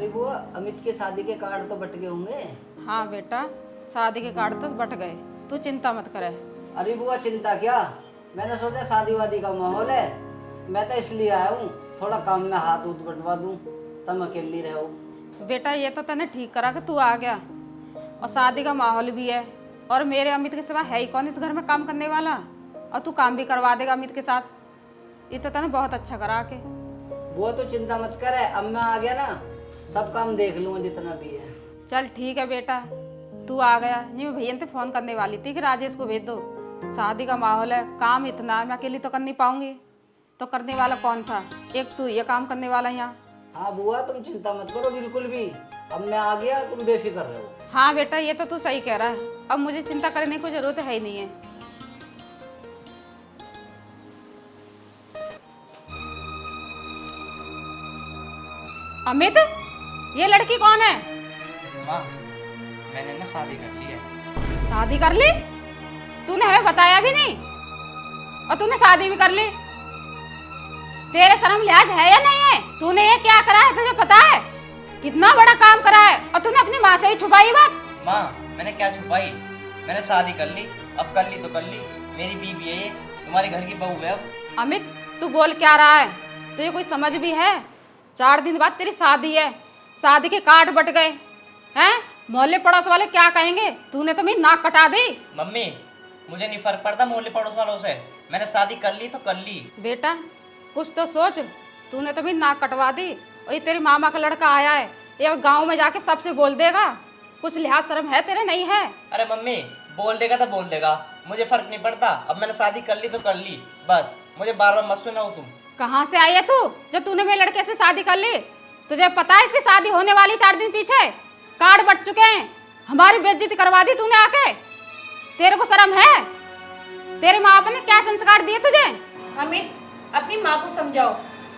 अरे बुआ, अमित के शादी के कार्ड तो बट गए होंगे। हाँ बेटा, शादी के कार्ड तो बट गए, तू चिंता मत करे। अरे बुआ चिंता क्या, मैंने सोचा शादी वादी का माहौल है, मैं तो इसलिए आया हूँ थोड़ा काम में हाथ उठ बटवा दूँ, तुम अकेली रहो। बेटा ये तो तने ठीक करा कि तू आ गया, और शादी का माहौल भी है, और मेरे अमित के सिवा है ही कौन इस घर में काम करने वाला, और तू काम भी करवा देगा अमित के साथ। ये तो तने बहुत अच्छा करा के। बुआ तो चिंता मत करे, अब मैं आ गया ना, सब काम देख लूँगा जितना भी है। चल ठीक है बेटा, तू आ गया। नहीं मैं भैया से फ़ोन करने वाली थी कि राजेश को भेज दो, शादी का माहौल है, काम इतना है, मैं अकेली तो कर नहीं पाऊंगी, तो करने वाला कौन था, एक तू ये काम करने वाला यहाँ। हाँ बुआ तुम चिंता मत करो बिल्कुल भी, अब मैं आ गया, तुम बेफिक्र रहो। हाँ बेटा ये तो तू सही कह रहा है, अब मुझे चिंता करने की जरूरत है ही नहीं है। अमित, ये लड़की कौन है? माँ, मैंने ना शादी कर ली है। शादी कर ली? तूने हमें बताया भी नहीं, और तूने शादी भी कर ली। तेरे शर्म लिहाज है या नहीं है? तूने ये क्या करा है तुझे पता है? कितना बड़ा काम करा है, और तूने अपनी माँ से भी छुपाई बात। माँ मैंने क्या छुपाई, मैंने शादी कर ली, अब कर ली तो कर ली, मेरी बीवी है ये, तुम्हारे घर की बहू है अब। अमित तू बोल क्या रहा है, तुझे कोई समझ भी है? 4 दिन बाद तेरी शादी है, शादी के कार्ड बट गए हैं, मोहल्ले पड़ोस वाले क्या कहेंगे? तूने तो मेरी नाक कटा दी। मम्मी मुझे नहीं फर्क पड़ता मोहल्ले पड़ोस वालों से, मैंने शादी कर ली तो कर ली। बेटा कुछ तो सोच, तूने तो मेरी नाक कटवा दी, और ये तेरे मामा का लड़का आया है, ये गांव में जाके सबसे बोल देगा। कुछ लिहाज शर्म है तेरे? नहीं है? अरे मम्मी बोल देगा तो बोल देगा, मुझे फर्क नहीं पड़ता, अब मैंने शादी कर ली तो कर ली, बस मुझे बार बार मत सुनाओ तुम। कहाँ से आई है तू जो तूने मेरे लड़के से शादी कर ली? तुझे पता है इसकी शादी होने वाली 4 दिन पीछे, कार्ड बट चुके हैं, हमारी बेइज्जती करवा दी तूने आके। तेरे को शर्म है? तेरे माँ बाप ने क्या संस्कार दिए तुझे? अमित अपनी माँ को समझाओ,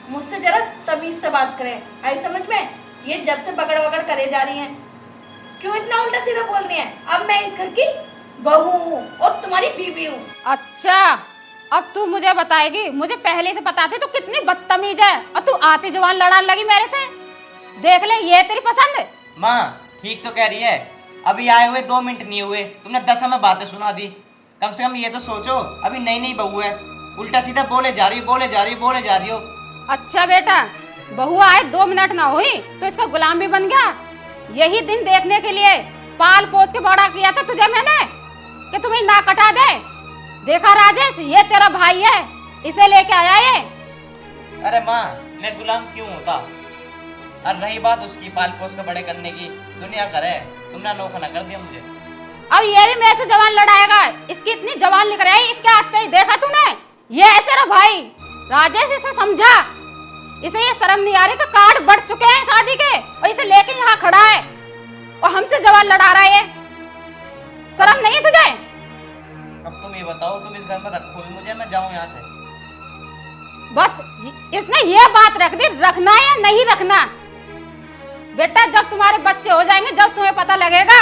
मुझसे जरा तमीज से बात करें, आई समझ में? ये जब से पकड़ वकड़ करे जा रही हैं, क्यों इतना उल्टा सीधा बोल रही हैं? अब मैं इस घर की बहू हूँ और तुम्हारी बीवी हूँ। अच्छा अब तू मुझे बताएगी? मुझे पहले से पता थी तू कितनी बदतमीज है, और तू आती जवान लड़ाने लगी मेरे से। देख ले ये तेरी पसंद। माँ ठीक तो कह रही है, अभी आए हुए 2 मिनट नहीं हुए, तुमने 10 हमें बातें सुना दी। कम से कम ये तो सोचो, अभी नई नई बहू है, उल्टा सीधा बोले जा रही हो। अच्छा बेटा, बहू आए 2 मिनट ना हुई तो इसका गुलाम भी बन गया। यही दिन देखने के लिए पाल पोस के बड़ा किया था तुझे मैंने, कि तुम्हें ना कटा दे। देखा राजेश, ये तेरा भाई है, इसे लेके आया ये। अरे माँ मैं गुलाम क्यों होता, और रही बात उसकी पाल पोस के बड़े करने की, दुनिया करे, तुमने अनोखा ना कर दिया मुझे। अब ये भी मेरे से जवान लड़ाएगा, इसकी इतनी जवान निकल आई, इसके हाथ ही देखा तूने? ये है तेरा भाई राजेश, इसे समझा, इसे ये शर्म नहीं आ रही तो कार्ड बढ़ चुके हैं शादी के, और इसे लेके यहाँ खड़ा है और हमसे जवान लड़ा रहा है। ये शर्म नहीं है तुझे? अब तुम ये बताओ, तुम इस घर में रखोगे मुझे, मैं जाऊं यहाँ से? बस इसने ये बात रख दी, रखना या नहीं रखना। बेटा जब तुम्हारे बच्चे हो जाएंगे, जब तुम्हें पता लगेगा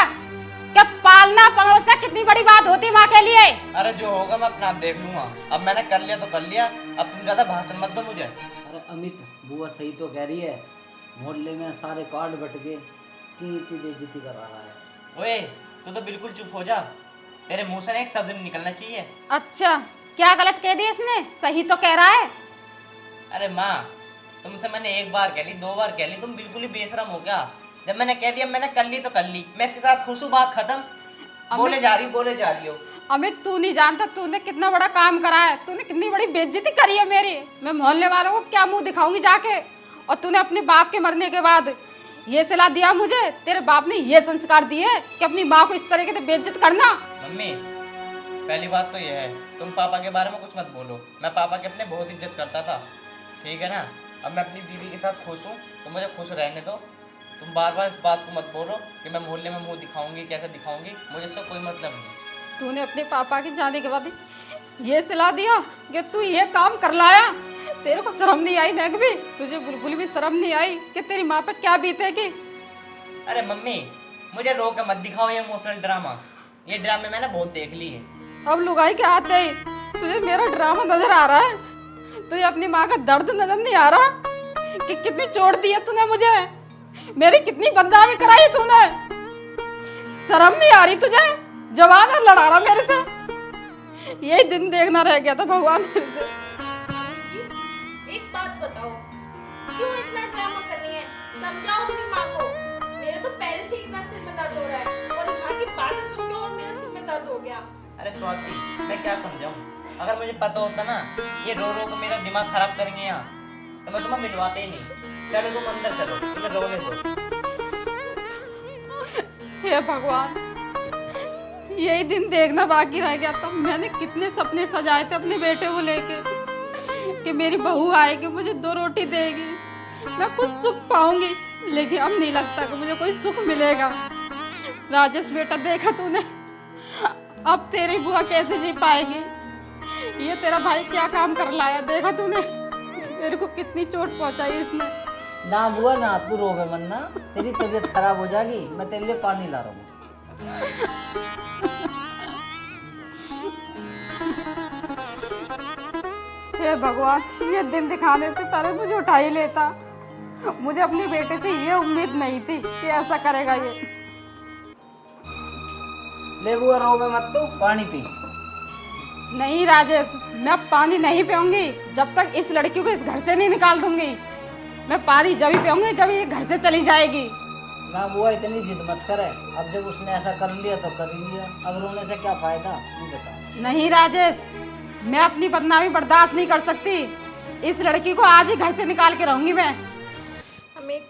कि पालना पड़ोसना कितनी बड़ी बात होती है माँ के लिए। अरे जो होगा मैं अपना आप देख लूंगा, अब मैंने कर लिया तो कर लिया, अब तुम ज्यादा भाषण मत दो मुझे। अरे अमित बुआ सही तो कह रही है, मोहल्ले में सारे कार्ड बट गए, क्यों इतनी बेइज्जती कर रहा है? ओए तू तो बिल्कुल चुप हो जा, तेरे मुंह से ना एक शब्द नहीं निकलना चाहिए। अच्छा क्या गलत कह दिया इसने? सही तो कह रहा है। अरे माँ तुमसे मैंने 1 बार कह ली, 2 बार कह ली, तुम बिल्कुल ही बेशरम हो क्या? जब मैंने कह दिया मैंने कर ली तो कर ली, मैं इसके साथ खुश हूँ, बात खत्म। बोले जा रही हो। अमित तू नहीं जानता तूने कितना बड़ा काम करा है, तूने कितनी बड़ी बेइज्जती करी है मेरी। मैं मोहल्ले वालों को क्या मुंह दिखाऊंगी जाके? और तूने अपने बाप के मरने के बाद ये सलाह दिया मुझे, तेरे बाप ने ये संस्कार दिए कि अपनी माँ को इस तरीके से बेइज्जत करना। मम्मी पहली बात तो ये है, तुम पापा के बारे में कुछ मत बोलो, मैं पापा के अपने बहुत इज्जत करता था, ठीक है ना? अब मैं अपनी बीवी के साथ खुश हूँ तो मुझे खुश रहने दो। तुम बार बार इस बात को मत बोलो कि मैं मोहल्ले में मुंह दिखाऊंगी, कैसे दिखाऊंगी, मुझे इससे कोई मतलब नहीं। तूने अपने पापा के जाने के बाद ये सलाह दिया कि तू ये काम कर लाया, तेरे को शर्म नहीं आई? देख भी तुझे बिल्कुल भी शर्म नहीं आई कि तेरी माँ पे क्या बीतेगी? अरे मम्मी मुझे रो के मत दिखाओ ये इमोशनल ड्रामा, ये ड्रामे मैंने बहुत देख ली है। अब लुगाई के हाथ गई, तुझे मेरा ड्रामा नजर आ रहा है? तुझे अपनी माँ का दर्द नजर नहीं आ रहा कि कितनी चोट दी है तूने मुझे? मेरी कितनी बदनामी कराई तूने, शर्म नहीं आ रही तुझे? जवान है, लड़ा रहा मेरे से। यही दिन देखना रह गया था भगवान मेरे से। मम्मी जी एक बात बताओ, क्यों इतना ड्रामा कर रही हैं? समझाओ अपनी माँ को। मेरे तो पहले से ही इतना सिर में दर्द हो रहा है और यहाँ की बातें सुन के और मेरे सिर में दर्द हो गया। अरे स्वाति, मैं क्या समझाऊं? अगर मुझे पता होता ना ये रो रो के मेरा दिमाग खराब करेंगे यहाँ, तो मैं तुम्हें मिलवाते ही नहीं। चलो तुम अंदर चलो, तुम्हें रोने दो। हे भगवान, यही दिन देखना बाकी रह गया था। मैंने कितने सपने सजाए थे अपने बेटे को लेके कि मेरी बहू आएगी, मुझे 2 रोटी देगी, मैं कुछ सुख पाऊंगी। लेकिन अब नहीं लगता कि मुझे कोई सुख मिलेगा। राजेश बेटा, देखा तूने अब तेरी बुआ कैसे जी पाएगी? ये तेरा भाई क्या काम कर लाया, देखा तूने? मेरे को कितनी चोट पहुंचाई इसने। ना बुआ ना, तू रोवे मन ना, तेरी तबीयत खराब हो जाएगी। मैं तेरे लिए पानी ला रहा हूँ। हे भगवान, ये दिन दिखाने से पहले मुझे उठा ही लेता। मुझे अपने बेटे से ये उम्मीद नहीं थी कि ऐसा करेगा ये। ले बुआ, रोवे मत, तू पानी पी। नहीं राजेश, मैं पानी नहीं पीऊंगी जब तक इस लड़की को इस घर से नहीं निकाल दूंगी। मैं पानी जब ही पीऊंगी जब ये घर से चली जाएगी। ना बुआ, इतनी जिद मत करे। अब जब उसने ऐसा कर लिया तो कर ही लिया, अब रोने से क्या फायदा, तू बता। नहीं राजेश, मैं अपनी बदनामी बर्दाश्त नहीं कर सकती। इस लड़की को आज ही घर से निकाल के रहूंगी मैं। अमित,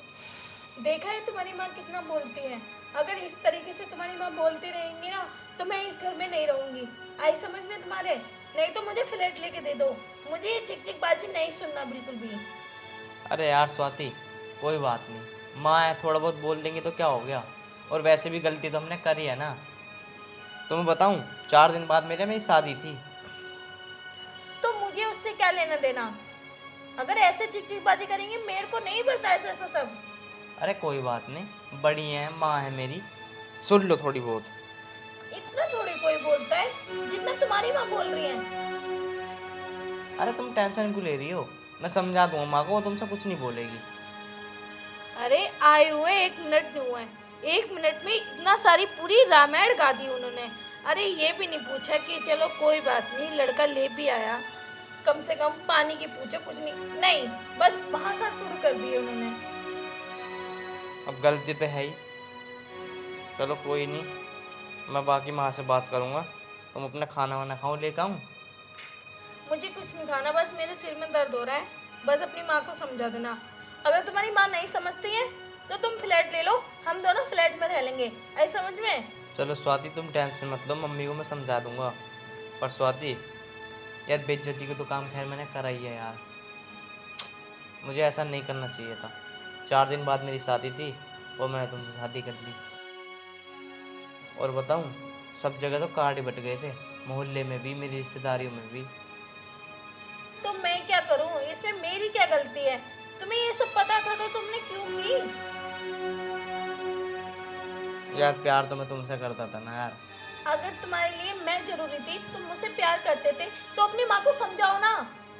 देखा है तुम्हारी माँ कितना बोलती है। अगर इस तरीके से तुम्हारी माँ बोलती रहेंगी ना तो मैं इस घर में नहीं रहूंगी। आई समझ में तुम्हारे? नहीं तो मुझे फ्लैट लेके दे दो। मुझे ये चिक बाजी नहीं सुनना बिल्कुल भी। अरे यार स्वाति, कोई बात नहीं, माँ है, थोड़ा बहुत बोल देंगी तो क्या हो गया। और वैसे भी गलती तो हमने करी है ना। तुम्हें बताऊं, 4 दिन बाद मेरी शादी थी। तो मुझे उससे क्या लेना देना? अगर ऐसे चिकचिकबाजी करेंगे मेरे को नहीं बर्दाश्त ऐसा सब। अरे कोई बात नहीं, बड़ी है, माँ है मेरी, सुन लो थोड़ी बहुत। इतना थोड़ी कोई बोलता है जितना तुम्हारी माँ बोल रही है। अरे तुम टेंशन क्यों ले रही हो? मैं समझा दूंगा माँ को, वो तुमसे कुछ नहीं बोलेगी। अरे आए हुए 1 मिनट नहीं हुआ है, 1 मिनट में इतना सारी पूरी रामायण गा दी उन्होंने। अरे ये भी नहीं पूछा कि चलो कोई बात नहीं, लड़का ले भी आया, कम से कम पानी की पूछो, कुछ नहीं, बस भाषा शुरू कर दी उन्होंने। अब गलती तो है ही, चलो कोई नहीं, मैं बाकी माँ से बात करूँगा। तुम अपना खाना वाना खाओ, लेकर आऊँ? मुझे कुछ नहीं खाना, बस मेरे सिर में दर्द हो रहा है। बस अपनी माँ को समझा देना। अगर तुम्हारी माँ नहीं समझती है तो तुम फ्लैट ले लो, हम दोनों फ्लैट में रह लेंगे। ऐ समझ में? चलो स्वाति, तुम टेंशन मत लो, मम्मी को मैं समझा दूंगा। पर स्वाति यार, बेइज्जती का तो काम खैर मैंने करा ही है यार, मुझे ऐसा नहीं करना चाहिए था। 4 दिन बाद मेरी शादी थी और मैंने तुमसे शादी कर ली। और बताऊं, सब जगह तो कार्ड ही बट गए थे, मोहल्ले में भी, मेरी रिश्तेदारियों में भी। तो मैं क्या करूं? इसमें मेरी क्या गलती है? तुम्हें ये सब पता था तो तुमने क्यों की? यार प्यार तो मैं तुमसे करता था ना यार। अगर तुम्हारे लिए मैं जरूरी थी, तुम मुझसे प्यार करते थे, तो अपनी माँ को समझाओ ना।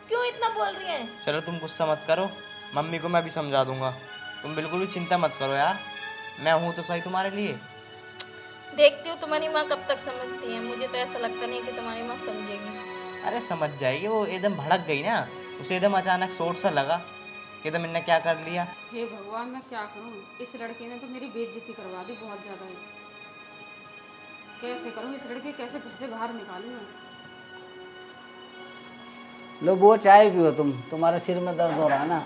क्यों इतना बोल रही हैं? चलो तुम गुस्सा मत करो, मम्मी को मैं भी समझा दूंगा। तुम बिल्कुल भी चिंता मत करो यार, मैं हूँ तो सही तुम्हारे लिए। देखती हूँ तुम्हारी माँ कब तक समझती है। मुझे तो ऐसा लगता नहीं कि तुम्हारी माँ समझेगी। अरे समझ जाएगी, वो एकदम भड़क गई ना, उसे एकदम अचानक चोट सा लगा कि एकदम इनने क्या कर लिया। हे भगवान, मैं क्या करूं? इस लड़के ने तो मेरी बेइज्जती करवा दी बहुत ज़्यादा ही। कैसे करूं इस लड़के, कैसे घर से बाहर निकालूं मैं? लो बुआ, चाय पियो तुम, तुम्हारे सिर में दर्द हो रहा है ना।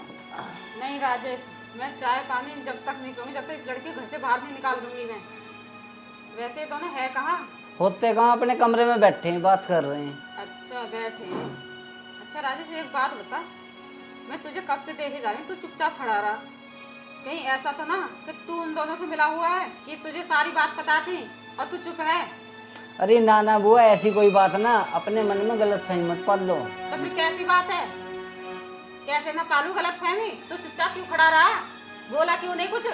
नहीं राजेश, मैं चाय पानी जब तक नहीं पीऊंगी, जब तक इस लड़के घर से बाहर नहीं निकाल दूंगी मैं। वैसे तो ना है कहाँ? होते कहाँ, अपने कमरे में बैठे हैं, बात कर रहे हैं। अच्छा बैठे हैं। अच्छा राजेश, एक बात बता, मैं तुझे कब से देखे जा रही हूँ, तू चुपचाप खड़ा रहा। कहीं ऐसा तो ना कि तू उन दोनों से मिला हुआ है कि तुझे सारी बात पता थी और तू चुप है? अरे ना ना बुआ, ऐसी कोई बात ना, अपने मन में गलत फहमी मत पाल लो। तो फिर कैसी बात है? कैसे ना पालू गलत फहमी? तू चुपचाप क्यों खड़ा रहा? बोला क्यों नहीं कुछ?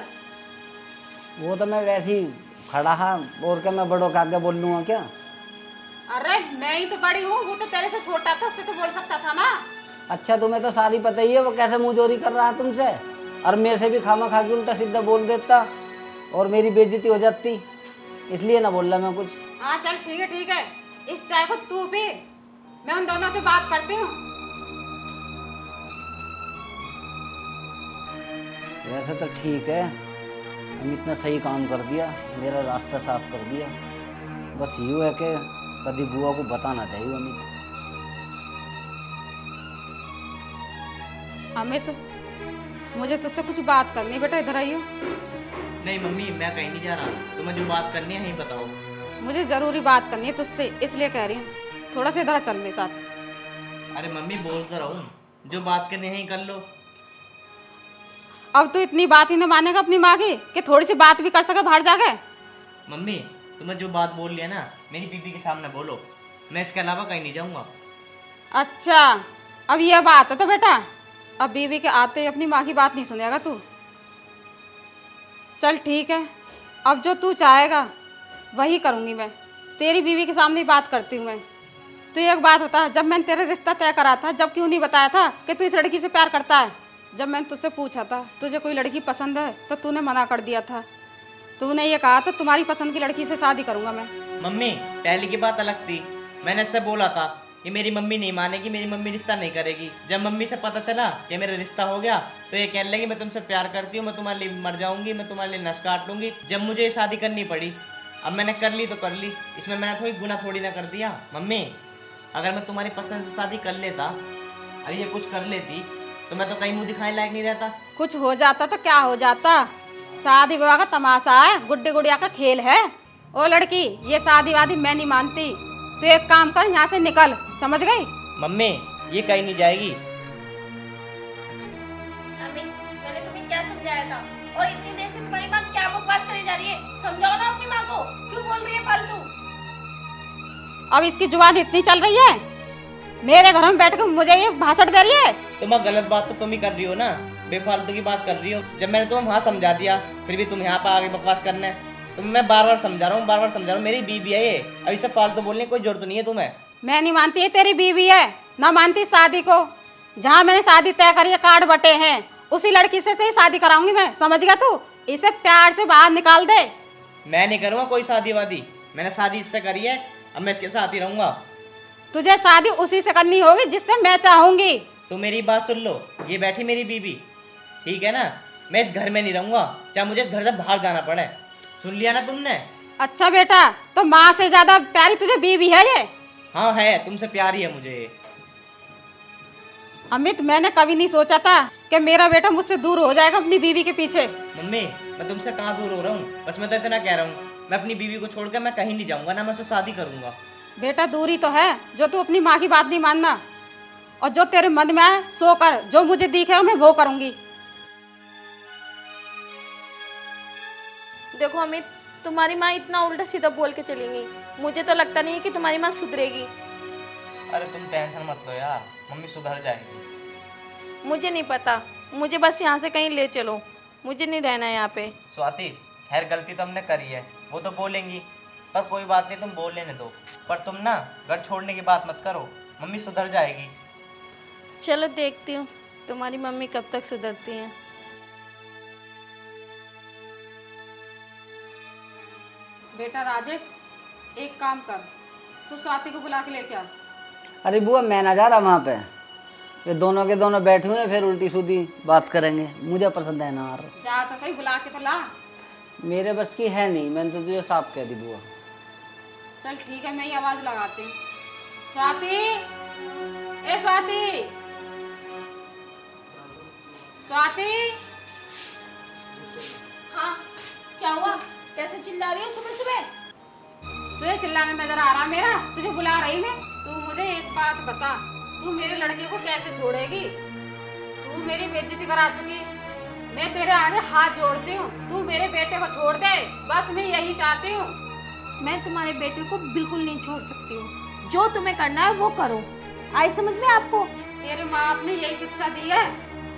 वो तो मैं वैसे ही खड़ा हाँ, और क्या मैं बड़ों के आगे बोल लूँगा क्या? अरे मैं ही तो बड़ी हूँ, वो तो तेरे से छोटा था, उससे तो बोल सकता था ना। अच्छा तुम्हें तो सारी पता ही है वो कैसे मुंहजोरी कर रहा है तुमसे। और मेरे से भी खामा खा के उल्टा सीधा बोल देता और मेरी बेइज्जती हो जाती, इसलिए ना बोल रहा मैं कुछ। हाँ चल ठीक है, इस चाय को तू पी, मैं उन दोनों से बात करती हूँ। वैसे तो ठीक है, हम इतना सही काम कर दिया, मेरा रास्ता साफ कर दिया। बस यूँ है कि कभी बुआ को बताना चाहिए अमित। अमित, मुझे तुझसे कुछ बात करनी है बेटा, इधर आइयो। नहीं मम्मी, मैं कहीं नहीं जा रहा, तुम्हें जो बात करनी है यही बताओ। मुझे जरूरी बात करनी है तुझसे, इसलिए कह रही हूँ, थोड़ा सा इधर चल मेरे साथ। अरे मम्मी बोल तो रहा हूँ, जो बात करनी है यही कर लो। अब तो इतनी बात ही नहीं मानेगा अपनी माँ की कि थोड़ी सी बात भी कर सके बाहर जाके। मम्मी तुम्हें जो बात बोल लिया ना, मेरी बीबी के सामने बोलो, मैं इसके अलावा कहीं नहीं जाऊँगा। अच्छा, अब यह बात है तो बेटा, अब बीवी के आते ही अपनी माँ की बात नहीं सुनेगा तू। चल ठीक है, अब जो तू चाहेगा वही करूँगी मैं, तेरी बीवी के सामने ही बात करती हूँ मैं। तो एक बात होता, जब मैंने तेरा रिश्ता तय करा था, जब क्यों नहीं बताया था कि तू इस लड़की से प्यार करता है? जब मैंने तुझसे पूछा था तुझे कोई लड़की पसंद है तो तूने मना कर दिया था। तूने ये कहा था तुम्हारी पसंद की लड़की से शादी करूँगा मैं। मम्मी पहले की बात अलग थी, मैंने इससे बोला था कि मेरी मम्मी नहीं मानेगी, मेरी मम्मी रिश्ता नहीं करेगी। जब मम्मी से पता चला कि मेरा रिश्ता हो गया तो ये कहने लगी मैं तुमसे प्यार करती हूँ, मैं तुम्हारे लिए मर जाऊंगी, मैं तुम्हारे लिए नस काट लूंगी। जब मुझे ये शादी करनी पड़ी, अब मैंने कर ली तो कर ली, इसमें मैंने कोई गुनाह थोड़ी ना कर दिया। मम्मी अगर मैं तुम्हारी पसंद से शादी कर लेता, अरे ये कुछ कर लेती, तो मैं तो कहीं मुँह दिखाने लायक नहीं रहता। कुछ हो जाता तो क्या हो जाता, शादी विवाह का तमाशा है, गुड्डे गुड़िया का खेल है। ओ लड़की, ये शादी वादी मैं नहीं मानती, तो एक काम कर, यहाँ से निकल, समझ गई? मम्मी ये कहीं नहीं जाएगी। अमित, मैंने तुम्हें क्या समझाया था? और इतनी देर से तुम्हारी माँ क्या बकवास करी जा रही है? समझाओ ना अपनी माँ को, क्यों बोल रही है फालतू? अब इसकी जुबान इतनी चल रही है, मेरे घर में बैठ कर मुझे ये भाषण दे रही है। तुम्हें गलत बात तो तुम ही कर रही हो ना, बेफालतू की बात कर रही हो। जब मैंने तुम्हें वहाँ समझा दिया, फिर भी तुम यहाँ पर आगे बकवास करने। तो मैं बार बार समझा रहा हूँ, मेरी बीबी है ये, अब इसे फालतू बोलने की कोई जरूरत नहीं है तुम्हें। मैं नहीं मानती है तेरी बीवी है, ना मानती शादी को। जहाँ मैंने शादी तय करी है, कार्ड बटे हैं, उसी लड़की से ही शादी कराऊंगी मैं, समझ गया तू? इसे प्यार से बाहर निकाल दे। मैं नहीं करूँगा कोई शादी वादी, मैंने शादी इससे करी है, अब मैं इसके साथ ही रहूंगा। तुझे शादी उसी से करनी होगी जिससे मैं चाहूंगी। तो मेरी बात सुन लो, ये बैठी मेरी बीबी, ठीक है ना? मैं इस घर में नहीं रहूंगा, चाहे मुझे इस घर से बाहर जाना पड़े। सुन लिया ना तुमने? अच्छा बेटा, तो माँ से ज्यादा प्यारी तुझे बीवी है ये? हाँ है, तुमसे प्यार ही है मुझे। अमित, मैंने कभी नहीं सोचा था कि मेरा बेटा मुझसे दूर हो जाएगा अपनी बीवी के पीछे। मम्मी मैं तुमसे कहाँ दूर हो रहा हूँ, बस मैं तो इतना कह रहा हूँ, मैं अपनी बीवी को छोड़कर मैं कहीं नहीं जाऊंगा, ना मैं उससे शादी करूंगा। बेटा दूरी तो है, जो तू अपनी माँ की बात नहीं मानना, और जो तेरे मन में है सो कर, जो मुझे दिखे मैं वो करूंगी। देखो अमित, तुम्हारी माँ इतना उल्टा सीधा बोल के चलेंगी, मुझे तो लगता नहीं है कि तुम्हारी माँ सुधरेगी। अरे तुम टेंशन मत लो यार, मम्मी सुधर जाएगी। मुझे नहीं पता, मुझे बस यहाँ से कहीं ले चलो, मुझे नहीं रहना है यहाँ पे। स्वाति खैर गलती तो हमने करी है, वो तो बोलेंगी, पर कोई बात नहीं, तुम बोल लेने दो। पर तुम ना घर छोड़ने की बात मत करो, मम्मी सुधर जाएगी। चलो देखती हूँ तुम्हारी मम्मी कब तक सुधरती हैं। बेटा राजेश, एक काम कर, तू स्वाति को बुला के लेके आ। अरे बुआ मैं ना जा रहा वहाँ पे, ये दोनों के दोनों बैठे हुए हैं, फिर उल्टी सीधी बात करेंगे, मुझे पसंद है ना। जा तो सही, बुला के तो ला। मेरे बस की है नहीं, मैंने तो तुझे साफ कह दी बुआ। चल ठीक है, मैं ही आवाज लगाती हूँ। स्वाति, ए स्वाति, स्वाति। हाँ क्या हुआ, कैसे चिल्ला रही हो सुबह सुबह? तुझे चिल्लाना नजर आ रहा मेरा? तुझे बुला रही मैं। तू मुझे एक बात बता, तू मेरे लड़के को कैसे छोड़ेगी? तू मेरी बेइज्जती करा चुकी, मैं तेरे आगे हाथ जोड़ती हूँ, तू मेरे बेटे को छोड़ दे, बस मैं यही चाहती हूँ। मैं तुम्हारे बेटे को बिल्कुल नहीं छोड़ सकती हूँ, जो तुम्हें करना है वो करो। आई समझ में आपको? तेरे माँ बाप ने यही शिक्षा दी है,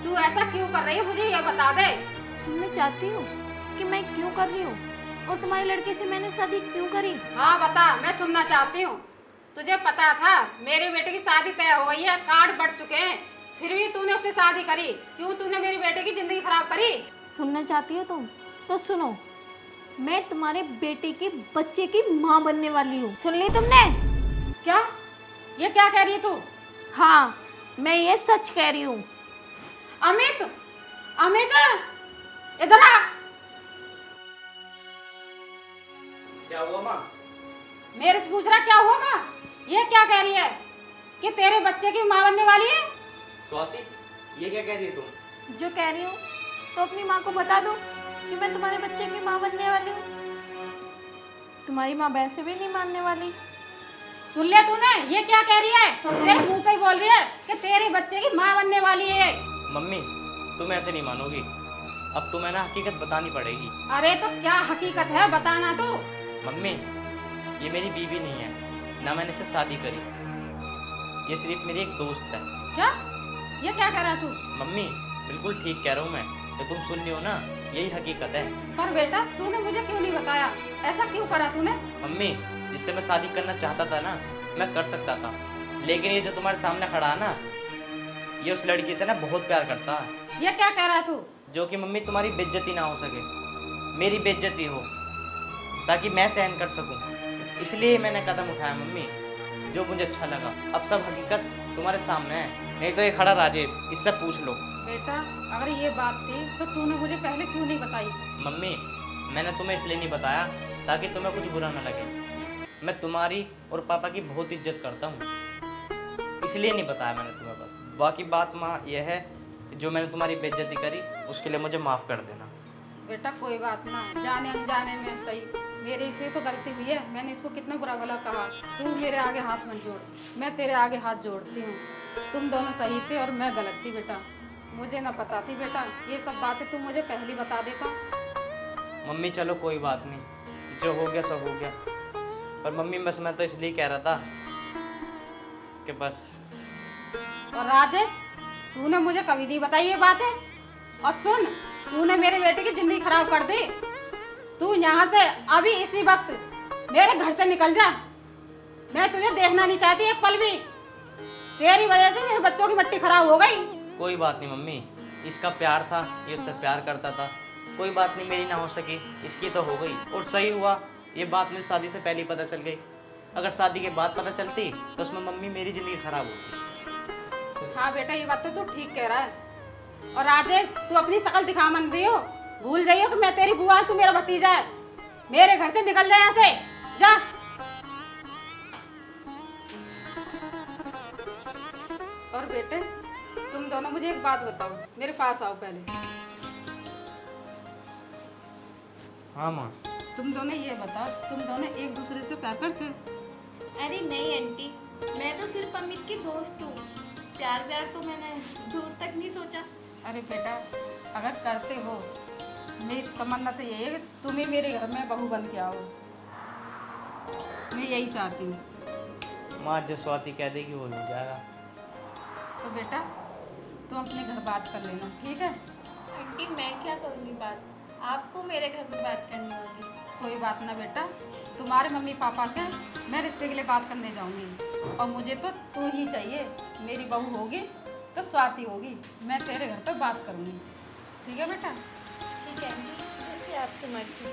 तू ऐसा क्यों कर रही है मुझे ये बता दे। सुनना चाहती हूँ कि मैं क्यों कर रही हूँ और तुम्हारे लड़के से मैंने शादी क्यों करी? हाँ बता, मैं सुनना चाहती हूँ। तुझे पता था मेरे बेटे की शादी तय हो गई है, कार्ड बढ़ चुके हैं, फिर भी तूने उससे शादी करी, क्यों तूने मेरी बेटे की जिंदगी खराब करी? सुनना चाहती हो तुम तो सुनो, मैं तुम्हारे बेटे के बच्चे की माँ बनने वाली हूँ। सुन ली तुमने? क्या? ये क्या कह रही है तू? हाँ, मैं ये सच कह रही हूँ। अमित, अमित इधर आ। क्या हुआ माँ? मेरे से पूछ रहा क्या हुआ माँ? ये क्या कह रही है कि तेरे बच्चे की माँ बनने वाली है? स्वाति, ये क्या कह रही है तुम? जो कह रही हूँ तो अपनी माँ को बता दो कि मैं तुम्हारे बच्चे की माँ बनने वाली हूँ। तुम्हारी माँ वैसे भी नहीं मानने वाली। सुन लिया तूने? ये क्या कह रही है? तेरे मुंह पे ही बोल रही है कि तेरे बच्चे की माँ बनने वाली है। मम्मी, तुम ऐसे नहीं मानोगी। अब तुम्हें ना हकीकत बतानी पड़ेगी। अरे तो क्या हकीकत है, बताना तो। मम्मी, ये मेरी बीवी नहीं है, ना मैंने इससे शादी करी। ये सिर्फ मेरी एक दोस्त है। क्या? ये क्या कह रहा है तू? मम्मी, बिल्कुल ठीक कह रहा हूँ मैं। जो तुम सुन रही हो ना, यही हकीकत है। पर बेटा तूने मुझे क्यों नहीं बताया? ऐसा क्यों करा तूने? मम्मी, जिससे मैं शादी करना चाहता था ना, मैं कर सकता था। लेकिन ये जो तुम्हारे सामने खड़ा है ना, ये उस लड़की से ना बहुत प्यार करता है। ये क्या कह रहा है तू? जो कि मम्मी तुम्हारी बेइज्जती ना हो सके, मेरी बेइज्जती हो, ताकि मैं सहन कर सकूं। इसलिए मैंने कदम उठाया मम्मी, जो मुझे अच्छा लगा। अब सब हकीकत तुम्हारे सामने है। नहीं तो ये खड़ा राजेश, इससे पूछ लो। बेटा अगर ये बात थी तो तूने मुझे पहले क्यों नहीं बताई? मम्मी, मैंने तुम्हें इसलिए नहीं बताया ताकि तुम्हें कुछ बुरा ना लगे। मैं तुम्हारी और पापा की बहुत इज्जत करता हूँ, इसलिए नहीं बताया मैंने तुम्हें। बस बाकी बात माँ यह है, जो मैंने तुम्हारी बेइज्जती करी उसके लिए मुझे माफ़ कर देना। बेटा कोई बात ना, जाने अनजाने में सही मेरे से तो गलती हुई है। मैंने इसको कितना बुरा भला कहा। तू मेरे आगे हाथ मत जोड़, मैं तेरे आगे हाथ जोड़ती हूँ। तुम दोनों सही थे और मैं गलत थी बेटा। मुझे ना पता थी बेटा, ये सब बातें तू मुझे पहले बता देता। मम्मी चलो कोई बात नहीं, जो हो गया सब हो गया। पर मम्मी बस मैं तो इसलिए कह रहा था कि बस। और राजेश, तूने मुझे कभी नहीं बताई ये बातें। और सुन, तूने मेरे बेटे की जिंदगी खराब कर दी। तू यहाँ से अभी इसी वक्त मेरे घर से निकल जा। मैं तुझे देखना नहीं चाहती एक पल भी। तेरी वजह से मेरे बच्चों की मिट्टी खराब हो गई। कोई बात नहीं मम्मी, इसका प्यार था, ये उससे प्यार करता था। कोई बात नहीं, मेरी ना हो सकी, इसकी तो हो गई। और सही हुआ, ये बात मुझे शादी से पहले ही पता चल गई। अगर शादी के बाद पता चलती तो उसमें मम्मी मेरी ज़िंदगी खराब होती। हाँ बेटा, ये बात तो तू ठीक कह रहा है। और राजेश, तू अपनी शकल दिखा मत दियो। भूल जाइयो कि मैं तेरी बुआ, तू मेरा भतीजा है। मेरे घर से निकल जा यहाँ से, जा। और बेटे, तुम दोनों मुझे एक बात बताओ, मेरे पास आओ पहले। हाँ माँ। तुम दोनों ये बताओ, तुम दोनों एक दूसरे से प्यार करते हो? अरे नहीं आंटी, मैं तो सिर्फ अमित की दोस्त हूँ। प्यार व्यार तो मैंने दूर तक नहीं सोचा। अरे बेटा, अगर करते हो, मेरी तमन्ना तो यही है कि तुम ही मेरे घर में बहू बन के आओ। मैं यही चाहती हूँ। माँ जो स्वाति कह देगी वो हो जाएगा। तो बेटा तुम अपने घर बात कर लेना, ठीक है? आंटी मैं क्या करूँगी बात, आपको मेरे घर में बात करनी होगी। कोई बात ना बेटा, तुम्हारे मम्मी पापा से मैं रिश्ते के लिए बात करने जाऊंगी। और मुझे तो तू ही चाहिए। मेरी बहू होगी तो स्वाति होगी। मैं तेरे घर पे बात करूंगी, ठीक है बेटा? ठीक है आंटी, जैसे आपकी मर्जी।